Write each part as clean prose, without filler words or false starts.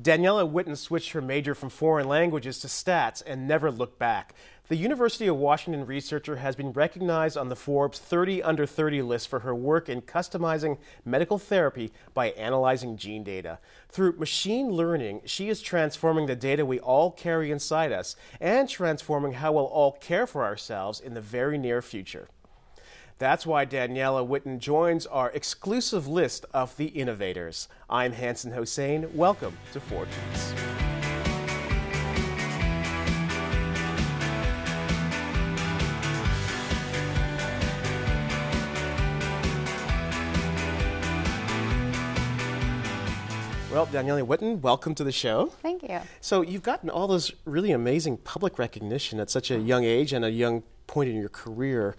Daniela Witten switched her major from foreign languages to stats and never looked back. The University of Washington researcher has been recognized on the Forbes 30 Under 30 list for her work in customizing medical therapy by analyzing gene data. Through machine learning, she is transforming the data we all carry inside us and transforming how we'll all care for ourselves in the very near future. That's why Daniela Whitten joins our exclusive list of the innovators. I'm Hanson Hosein. Welcome to Forbes. Well, Daniela Whitten, welcome to the show. Thank you. So you've gotten all this really amazing public recognition at such a young age and a young point in your career.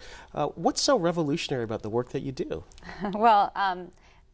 What's so revolutionary about the work that you do? Well,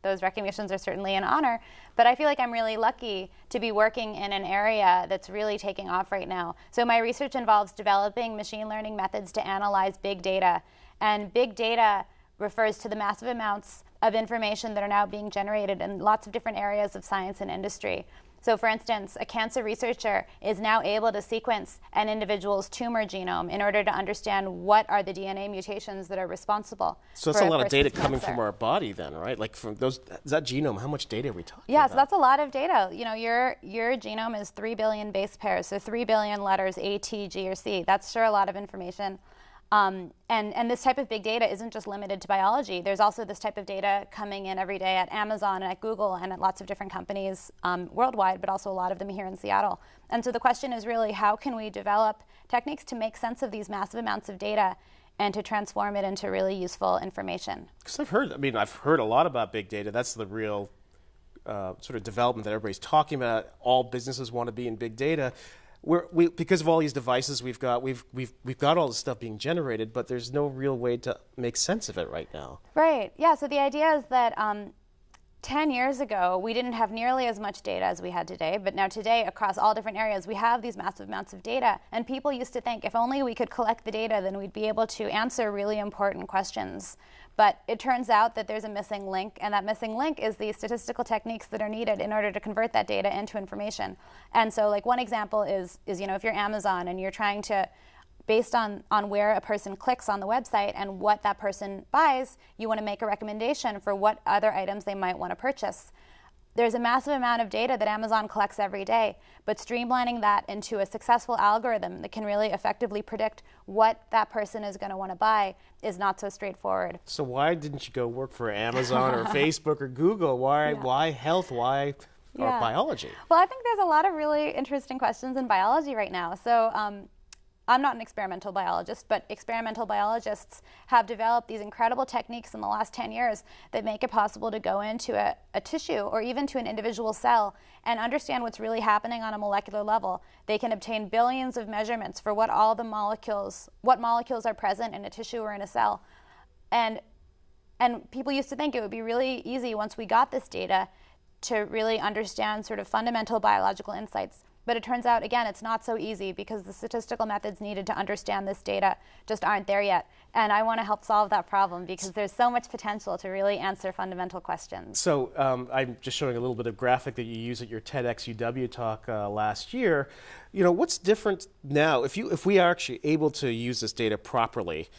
those recognitions are certainly an honor, but I feel like I'm really lucky to be working in an area that's really taking off right now. So my research involves developing machine learning methods to analyze big data, and big data refers to the massive amounts of information that are now being generated in lots of different areas of science and industry. So for instance, a cancer researcher is now able to sequence an individual's tumor genome in order to understand what are the DNA mutations that are responsible. So that's a lot of data coming from our body then, right? Like from that genome, how much data are we talking about? Yeah, so that's a lot of data. You know, your genome is 3 billion base pairs, so 3 billion letters A, T, G, or C. That's sure a lot of information. And this type of big data isn't just limited to biology. There's also this type of data coming in every day at Amazon and at Google and at lots of different companies worldwide, but also a lot of them here in Seattle. And so the question is really, how can we develop techniques to make sense of these massive amounts of data and to transform it into really useful information? Because I've heard a lot about big data. That's the real sort of development that everybody's talking about. All businesses want to be in big data. Because of all these devices we've got all this stuff being generated, but there's no real way to make sense of it right now. Right. Yeah. So the idea is that 10 years ago, we didn't have nearly as much data as we had today, but now today, across all different areas, we have these massive amounts of data, and people used to think if only we could collect the data, then we'd be able to answer really important questions. But it turns out that there's a missing link, and that missing link is the statistical techniques that are needed in order to convert that data into information. And so like one example is you know, if you're Amazon and you're trying to, based on where a person clicks on the website and what that person buys, you want to make a recommendation for what other items they might want to purchase. There's a massive amount of data that Amazon collects every day, but streamlining that into a successful algorithm that can really effectively predict what that person is going to want to buy is not so straightforward. So why didn't you go work for Amazon or Facebook or Google? Why health? Why biology? Well, I think there's a lot of really interesting questions in biology right now. So I'm not an experimental biologist, but experimental biologists have developed these incredible techniques in the last 10 years that make it possible to go into a tissue or even to an individual cell and understand what's really happening on a molecular level. They can obtain billions of measurements for what molecules are present in a tissue or in a cell. And people used to think it would be really easy once we got this data to really understand sort of fundamental biological insights. But it turns out, again, it's not so easy because the statistical methods needed to understand this data just aren't there yet. And I want to help solve that problem because there's so much potential to really answer fundamental questions. So I'm just showing a little bit of graphic that you used at your TEDx UW talk last year. You know, what's different now? If we are actually able to use this data properly,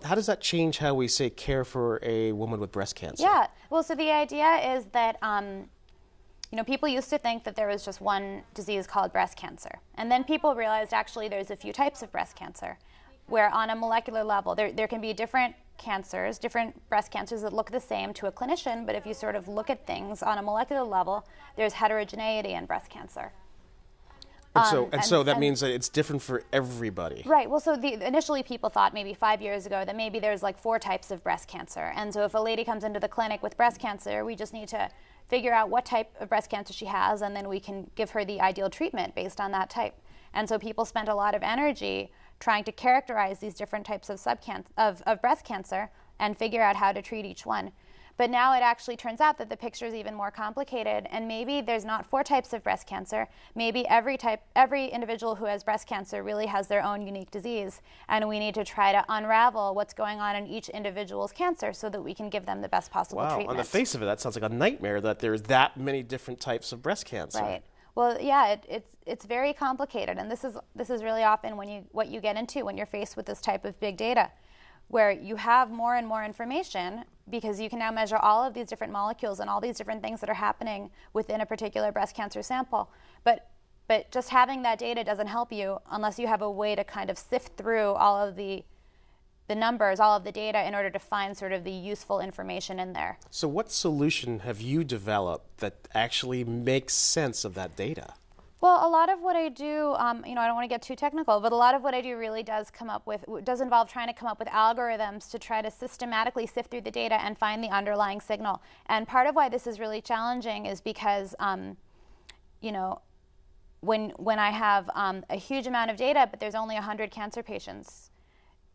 how does that change how we, say, care for a woman with breast cancer? Yeah. Well, so the idea is that you know, people used to think that there was just one disease called breast cancer. And then people realized actually there's a few types of breast cancer, where on a molecular level, there can be different cancers, different breast cancers that look the same to a clinician, but if you sort of look at things on a molecular level, there's heterogeneity in breast cancer. And so that means that it's different for everybody. Right. Well, so initially people thought maybe 5 years ago that maybe there's like 4 types of breast cancer. And so if a lady comes into the clinic with breast cancer, we just need to figure out what type of breast cancer she has, and then we can give her the ideal treatment based on that type. And so people spent a lot of energy trying to characterize these different types of breast cancer and figure out how to treat each one. But now it actually turns out that the picture is even more complicated, and maybe there's not 4 types of breast cancer. Maybe every individual who has breast cancer really has their own unique disease, and we need to try to unravel what's going on in each individual's cancer so that we can give them the best possible treatment. On the face of it, that sounds like a nightmare that there's that many different types of breast cancer. Right. Well, yeah, it's very complicated, and this is really often what you get into when you're faced with this type of big data, where you have more and more information because you can now measure all of these different molecules and all these different things that are happening within a particular breast cancer sample. But just having that data doesn't help you unless you have a way to kind of sift through all of the numbers, all of the data, in order to find sort of the useful information in there. So what solution have you developed that actually makes sense of that data? Well, a lot of what I do, I don't want to get too technical, but a lot of what I do really does involve trying to come up with algorithms to try to systematically sift through the data and find the underlying signal. And part of why this is really challenging is because, when I have a huge amount of data, but there's only 100 cancer patients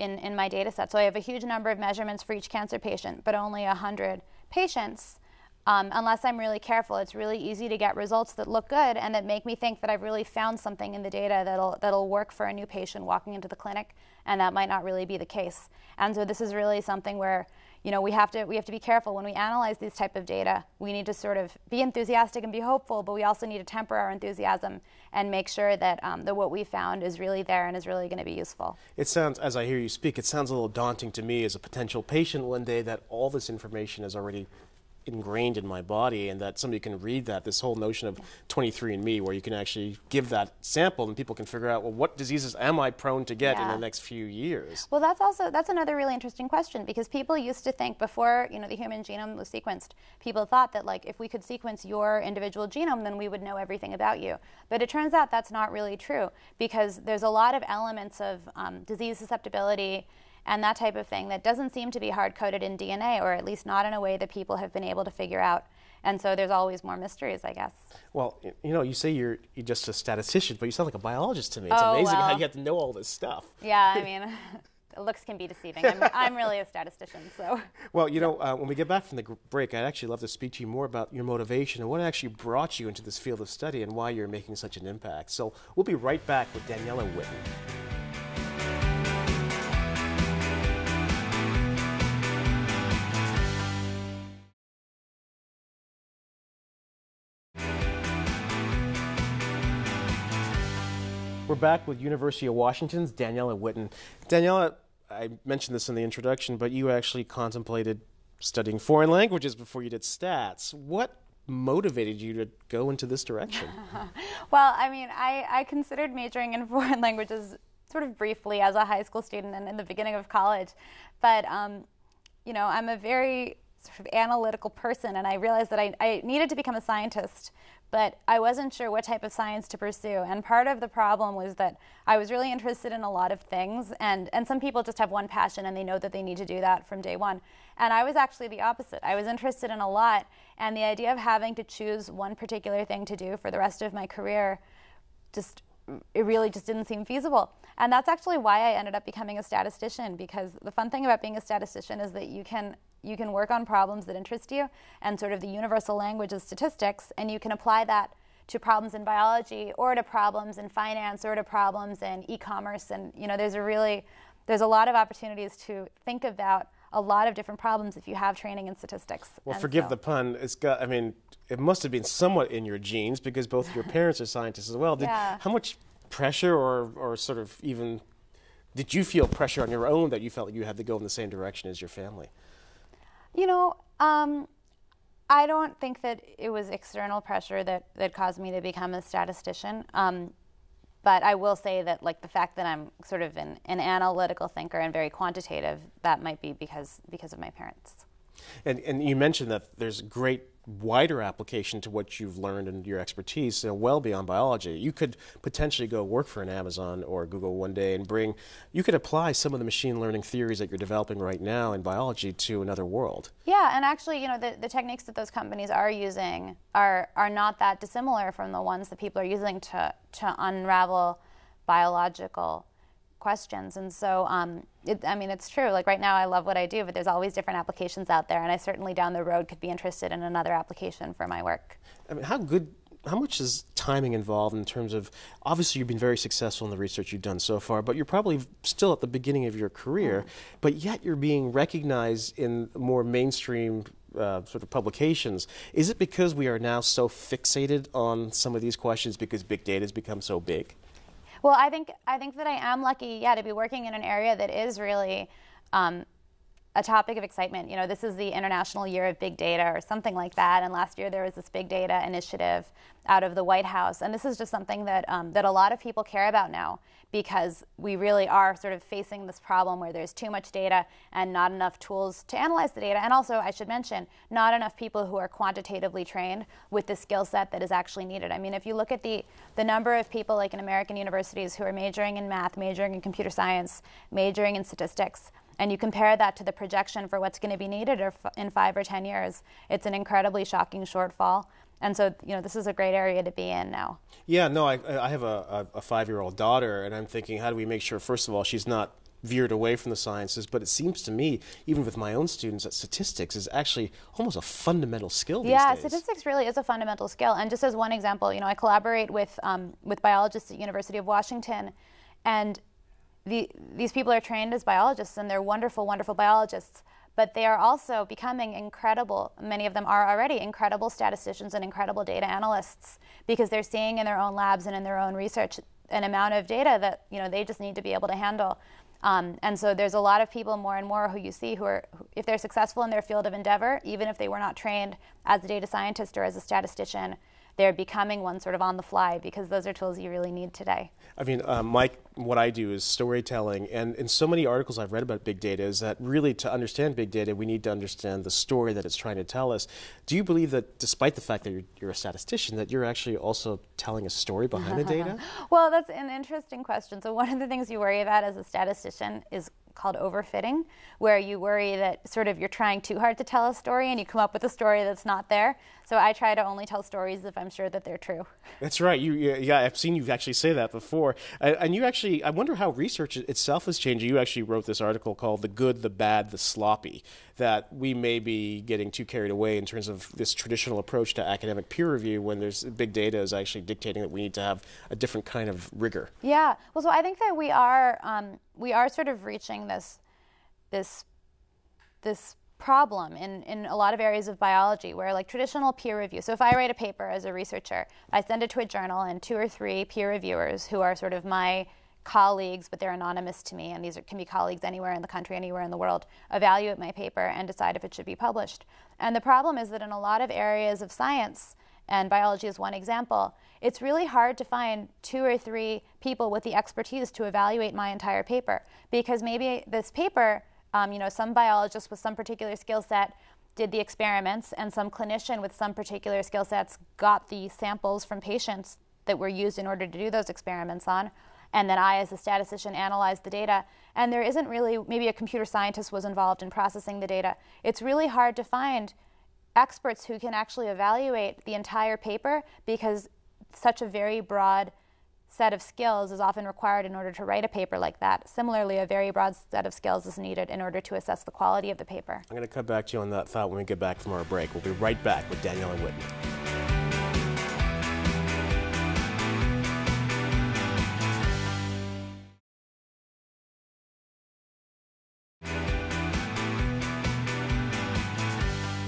in my data set. So I have a huge number of measurements for each cancer patient, but only 100 patients. Unless I'm really careful, it's really easy to get results that look good and that make me think that I've really found something in the data that'll work for a new patient walking into the clinic, and that might not really be the case. And so this is really something where we have to be careful when we analyze these type of data. We need to sort of be enthusiastic and be hopeful, but we also need to temper our enthusiasm and make sure that what we found is really there and is really going to be useful. It sounds, as I hear you speak, it sounds a little daunting to me as a potential patient one day that all this information is already ingrained in my body, and that somebody can read that, this whole notion of 23andMe, where you can actually give that sample and people can figure out, well, what diseases am I prone to get in the next few years? Well, that's another really interesting question, because people used to think before the human genome was sequenced, people thought that if we could sequence your individual genome, then we would know everything about you. But it turns out that's not really true, because there's a lot of elements of disease susceptibility and that type of thing that doesn't seem to be hard-coded in DNA, or at least not in a way that people have been able to figure out. And so there's always more mysteries, I guess. Well, you say you're just a statistician, but you sound like a biologist to me. It's amazing how you have to know all this stuff. Yeah, I mean, looks can be deceiving. I'm really a statistician, so. Well, when we get back from the break, I'd actually love to speak to you more about your motivation and what actually brought you into this field of study and why you're making such an impact. So we'll be right back with Daniela Whitten. We're back with University of Washington's Daniela Whitten. Daniela, I mentioned this in the introduction, but you actually contemplated studying foreign languages before you did stats. What motivated you to go into this direction? Well, I mean, I considered majoring in foreign languages sort of briefly as a high school student and in the beginning of college. But, I'm a very sort of analytical person, and I realized that I needed to become a scientist, but I wasn't sure what type of science to pursue. And part of the problem was that I was really interested in a lot of things, and some people just have one passion and they know that they need to do that from day one. And I was actually the opposite. I was interested in a lot, and the idea of having to choose one particular thing to do for the rest of my career it really just didn't seem feasible. And that's actually why I ended up becoming a statistician, because the fun thing about being a statistician is that you can work on problems that interest you and sort of the universal language of statistics, and you can apply that to problems in biology or to problems in finance or to problems in e-commerce. And there's a lot of opportunities to think about a lot of different problems if you have training in statistics. Well, forgive the pun. It must have been somewhat in your genes, because both your parents are scientists as well. How much pressure or sort of even did you feel pressure on your own that you felt like you had to go in the same direction as your family? I don't think that it was external pressure that caused me to become a statistician. But I will say that the fact that I'm sort of an analytical thinker and very quantitative, that might be because of my parents. And you mentioned that there's great wider application to what you've learned and your expertise, well beyond biology. You could potentially go work for an Amazon or Google one day and you could apply some of the machine learning theories that you're developing right now in biology to another world. Yeah, and actually, the techniques that those companies are using are not that dissimilar from the ones that people are using to unravel biological questions. And so, it's true. Right now I love what I do, but there's always different applications out there, and I certainly down the road could be interested in another application for my work. How much is timing involved in terms of, obviously you've been very successful in the research you've done so far, but you're probably still at the beginning of your career, but yet you're being recognized in more mainstream sort of publications. Is it because we are now so fixated on some of these questions because big data has become so big? Well, I think that I am lucky, to be working in an area that is really a topic of excitement. You know, this is the International Year of Big Data or something like that. And last year there was this big data initiative out of the White House. And this is just something that, that a lot of people care about now, because we really are sort of facing this problem where there's too much data and not enough tools to analyze the data. And also, I should mention, not enough people who are quantitatively trained with the skill set that is actually needed. I mean, if you look at the number of people like in American universities who are majoring in math, majoring in computer science, majoring in statistics, and you compare that to the projection for what's going to be needed in 5 or 10 years, it's an incredibly shocking shortfall. And so, you know, this is a great area to be in now. Yeah, no, I have a 5-year-old daughter, and I'm thinking, how do we make sure, first of all, she's not veered away from the sciences? But it seems to me, even with my own students, that statistics is actually almost a fundamental skill these days. Yeah, statistics really is a fundamental skill. And just as one example, you know, I collaborate with biologists at University of Washington, and these people are trained as biologists, and they're wonderful, wonderful biologists, but they are also becoming incredible, many of them are already incredible statisticians and incredible data analysts, because they're seeing in their own labs and in their own research an amount of data that, you know, they just need to be able to handle. And so there's a lot of people more and more who you see who if they're successful in their field of endeavor, even if they were not trained as a data scientist or as a statistician, they're becoming one sort of on the fly, because those are tools you really need today. I mean, Mike, what I do is storytelling, and in so many articles I've read about big data is that really to understand big data, we need to understand the story that it's trying to tell us. Do you believe that, despite the fact that you're a statistician, that you're actually also telling a story behind the data? Well, that's an interesting question. So one of the things you worry about as a statistician is called overfitting, where you worry that sort of you're trying too hard to tell a story and you come up with a story that's not there. So I try to only tell stories if I'm sure that they're true. That's right. Yeah, I've seen you actually say that before. And you actually, I wonder how research itself is changing. You actually wrote this article called The Good, the Bad, the Sloppy, that we may be getting too carried away in terms of this traditional approach to academic peer review when there's big data is actually dictating that we need to have a different kind of rigor. Yeah. Well, so I think that we are sort of reaching this problem in a lot of areas of biology where, like, traditional peer review. So if I write a paper as a researcher, I send it to a journal, and 2 or 3 peer reviewers who are sort of my colleagues, but they're anonymous to me, and these can be colleagues anywhere in the country, anywhere in the world, evaluate my paper and decide if it should be published. And the problem is that in a lot of areas of science, and biology is one example, it's really hard to find 2 or 3 people with the expertise to evaluate my entire paper, because maybe this paper, some biologist with some particular skill set did the experiments, and some clinician with some particular skill sets got the samples from patients that were used in order to do those experiments on, and then I, as a statistician, analyzed the data. And there isn't really, maybe a computer scientist was involved in processing the data. It's really hard to find experts who can actually evaluate the entire paper, because such a very broad set of skills is often required in order to write a paper like that. Similarly, a very broad set of skills is needed in order to assess the quality of the paper. I'm going to cut back to you on that thought when we get back from our break. We'll be right back with Daniela Whitten.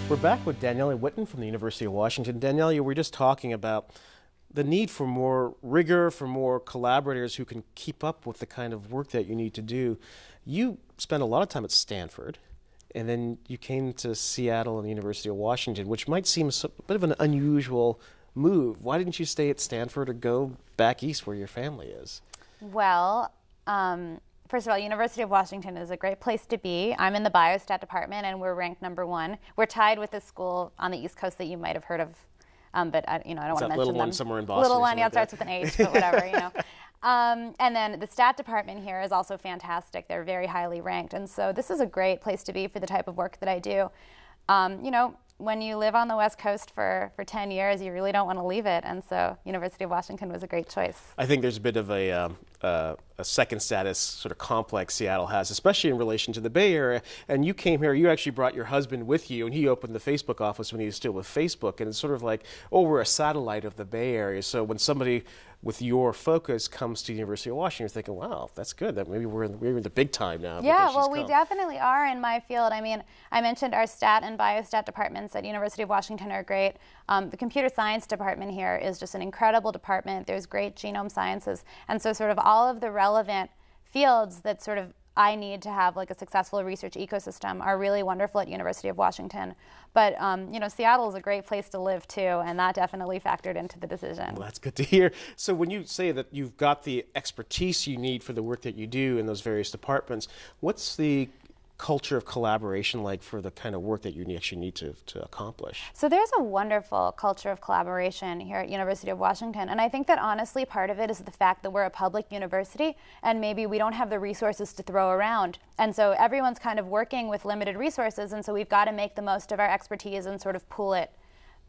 We're back with Daniela Whitten from the University of Washington. Daniela, you were just talking about the need for more rigor, for more collaborators who can keep up with the kind of work that you need to do. You spent a lot of time at Stanford, and then you came to Seattle and the University of Washington, which might seem a bit of an unusual move. Why didn't you stay at Stanford or go back east where your family is? Well, first of all, University of Washington is a great place to be. I'm in the Biostat department, and we're ranked #1. We're tied with a school on the East Coast that you might have heard of, but I don't want to mention little them. one somewhere in Boston? Little one, yeah, it starts with an H, but whatever, And then the stat department here is also fantastic. They're very highly ranked, and so this is a great place to be for the type of work that I do. When you live on the West Coast for 10 years, you really don't want to leave it, and so University of Washington was a great choice. I think there's a bit of a second status sort of complex Seattle has, especially in relation to the Bay Area. And you came here, you actually brought your husband with you, and he opened the Facebook office when he was still with Facebook. And it's sort of like, oh, we're a satellite of the Bay Area. So when somebody with your focus comes to the University of Washington, you're thinking, wow, that's good. That maybe we're in the big time now. Yeah, well, we definitely are in my field. I mean, I mentioned our stat and biostat departments at University of Washington are great. The computer science department here is just an incredible department. There's great genome sciences. And so sort of all of the relevant fields that sort of I need to have like a successful research ecosystem are really wonderful at University of Washington. But you know, Seattle is a great place to live too, and that definitely factored into the decision. Well, that's good to hear. So when you say that you've got the expertise you need for the work that you do in those various departments, what's the culture of collaboration like for the kind of work that you actually need to accomplish? So there's a wonderful culture of collaboration here at University of Washington, and I think that honestly part of it is the fact that we're a public university and maybe we don't have the resources to throw around, and so everyone's kind of working with limited resources, and so we've got to make the most of our expertise and sort of pool it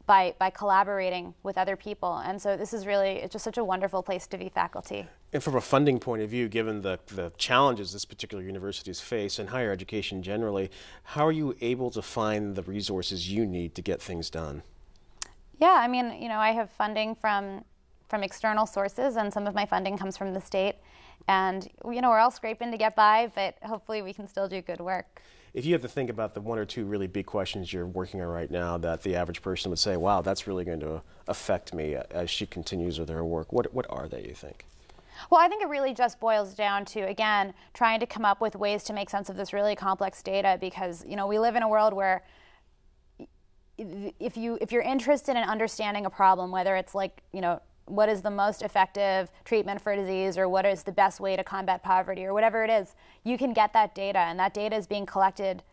by collaborating with other people. And so this is really, it's just such a wonderful place to be faculty. And from a funding point of view, given the challenges this particular universities face and higher education generally, how are you able to find the resources you need to get things done? Yeah, I mean, you know, I have funding from external sources, and some of my funding comes from the state. And, you know, we're all scraping to get by, but hopefully we can still do good work. If you have to think about the one or two really big questions you're working on right now that the average person would say, wow, that's really going to affect me as she continues with her work, what are they, you think? Well, I think it really just boils down to, again, trying to come up with ways to make sense of this really complex data, because, you know, we live in a world where if you're interested in understanding a problem, whether it's like, you know, what is the most effective treatment for a disease, or what is the best way to combat poverty, or whatever it is, you can get that data, and that data is being collected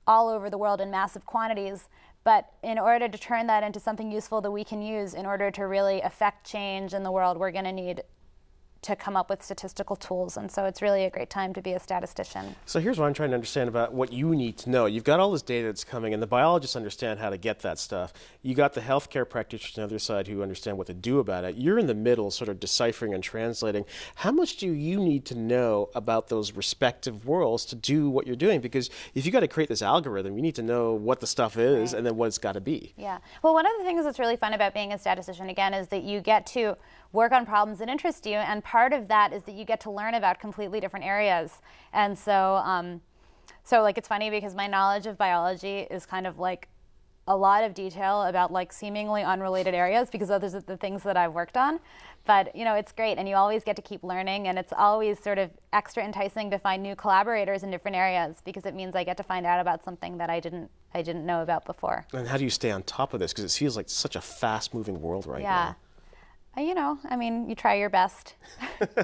all over the world in massive quantities. But in order to turn that into something useful that we can use in order to really affect change in the world, we're going to need to come up with statistical tools, and so it's really a great time to be a statistician. So here's what I'm trying to understand about what you need to know. You've got all this data that's coming, and the biologists understand how to get that stuff. You got the healthcare practitioners on the other side who understand what to do about it. You're in the middle, sort of deciphering and translating. How much do you need to know about those respective worlds to do what you're doing? Because if you got to create this algorithm, you need to know what the stuff is, right, and then what it's got to be. Yeah. Well, one of the things that's really fun about being a statistician, again, is that you get to work on problems that interest you, and part of that is that you get to learn about completely different areas. And so, like, it's funny because my knowledge of biology is kind of like a lot of detail about like seemingly unrelated areas, because those are the things that I've worked on. But, you know, it's great, and you always get to keep learning, and it's always sort of extra enticing to find new collaborators in different areas, because it means I get to find out about something that I didn't know about before. And how do you stay on top of this? Because it feels like such a fast-moving world right now. You know, I mean, you try your best.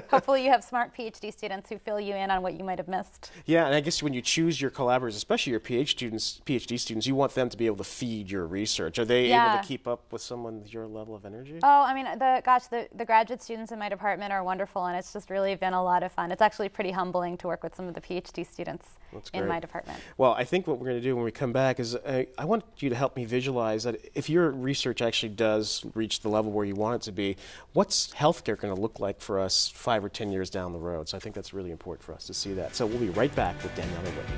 Hopefully you have smart PhD students who fill you in on what you might have missed. Yeah, and I guess when you choose your collaborators, especially your PhD students, you want them to be able to feed your research. Are they able to keep up with someone with your level of energy? Oh, I mean, the graduate students in my department are wonderful, and it's just really been a lot of fun. It's actually pretty humbling to work with some of the PhD students in my department. Well, I think what we're going to do when we come back is I want you to help me visualize that if your research actually does reach the level where you want it to be, what's healthcare going to look like for us 5 or 10 years down the road? So I think that's really important for us to see that. So we'll be right back with Daniela Whitten.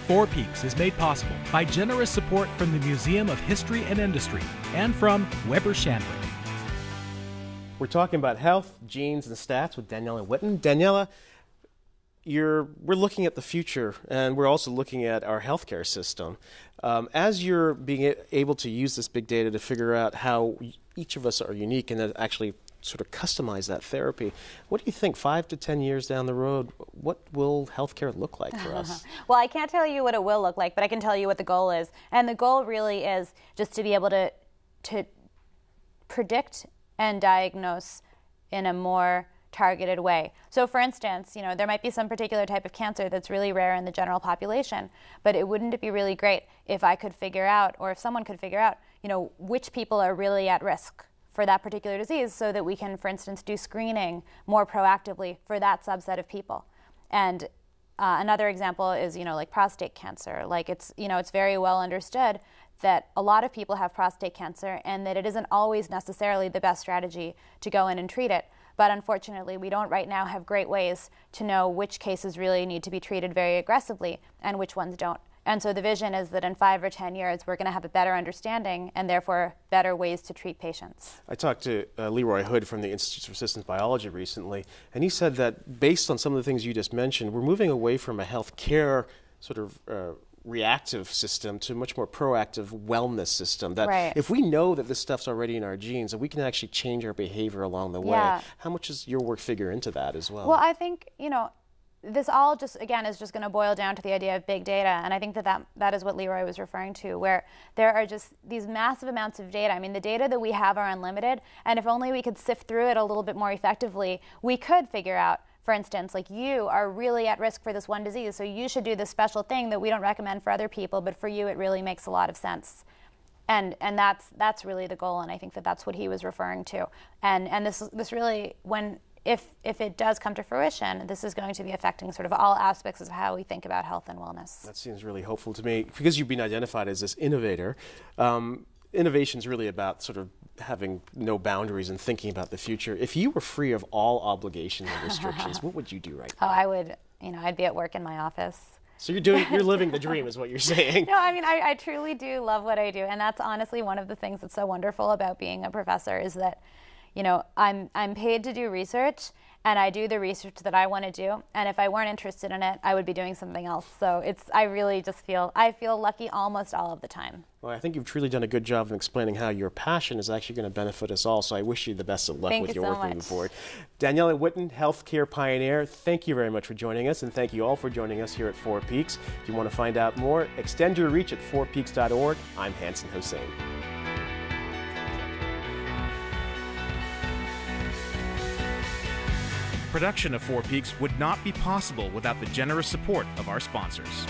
Four Peaks is made possible by generous support from the Museum of History and Industry and from Weber Shandwick. We're talking about health, genes, and stats with Daniela Witten. Daniela, we're looking at the future, and we're also looking at our healthcare system. As you're being able to use this big data to figure out how each of us are unique and then actually sort of customize that therapy, what do you think 5 to 10 years down the road, what will healthcare look like for us? Well, I can't tell you what it will look like, but I can tell you what the goal is. And the goal really is just to be able to predict and diagnose in a more targeted way. So for instance, you know, there might be some particular type of cancer that's really rare in the general population, but wouldn't it be really great if I could figure out, or if someone could figure out, you know, which people are really at risk for that particular disease, so that we can, for instance, do screening more proactively for that subset of people. And another example is, you know, like prostate cancer. Like it's very well understood that a lot of people have prostate cancer, and that it isn't always necessarily the best strategy to go in and treat it. But unfortunately, we don't right now have great ways to know which cases really need to be treated very aggressively and which ones don't. And so the vision is that in 5 or 10 years, we're going to have a better understanding and therefore better ways to treat patients. I talked to Leroy Hood from the Institute for Systems Biology recently, and he said that based on some of the things you just mentioned, we're moving away from a health care sort of reactive system to a much more proactive wellness system. That if we know that this stuff's already in our genes, that we can actually change our behavior along the way. How much does your work figure into that as well? Well, I think, this all just, again, is just going to boil down to the idea of big data. And I think that is what Leroy was referring to, where there are just these massive amounts of data. I mean, the data that we have are unlimited. And if only we could sift through it a little bit more effectively, we could figure out, for instance, like, you are really at risk for this one disease, so you should do this special thing that we don't recommend for other people, but for you it really makes a lot of sense. And that's really the goal, and I think that's what he was referring to. And this really, if it does come to fruition, this is going to be affecting sort of all aspects of how we think about health and wellness. That seems really hopeful to me. Because you've been identified as this innovator, innovation is really about sort of having no boundaries and thinking about the future. If you were free of all obligations and restrictions, what would you do right now? Oh, I would, I'd be at work in my office. So you're living the dream is what you're saying. No, I mean, I truly do love what I do. And that's honestly one of the things that's so wonderful about being a professor is that, I'm paid to do research, and I do the research that I want to do. And if I weren't interested in it, I would be doing something else. So I really just feel lucky almost all of the time. Well, I think you've truly done a good job of explaining how your passion is actually going to benefit us all. So I wish you the best of luck with your work moving forward. Daniela Witten, healthcare pioneer, thank you very much for joining us, and thank you all for joining us here at Four Peaks. If you want to find out more, extend your reach at fourpeaks.org. I'm Hanson Hosein. Production of Four Peaks would not be possible without the generous support of our sponsors.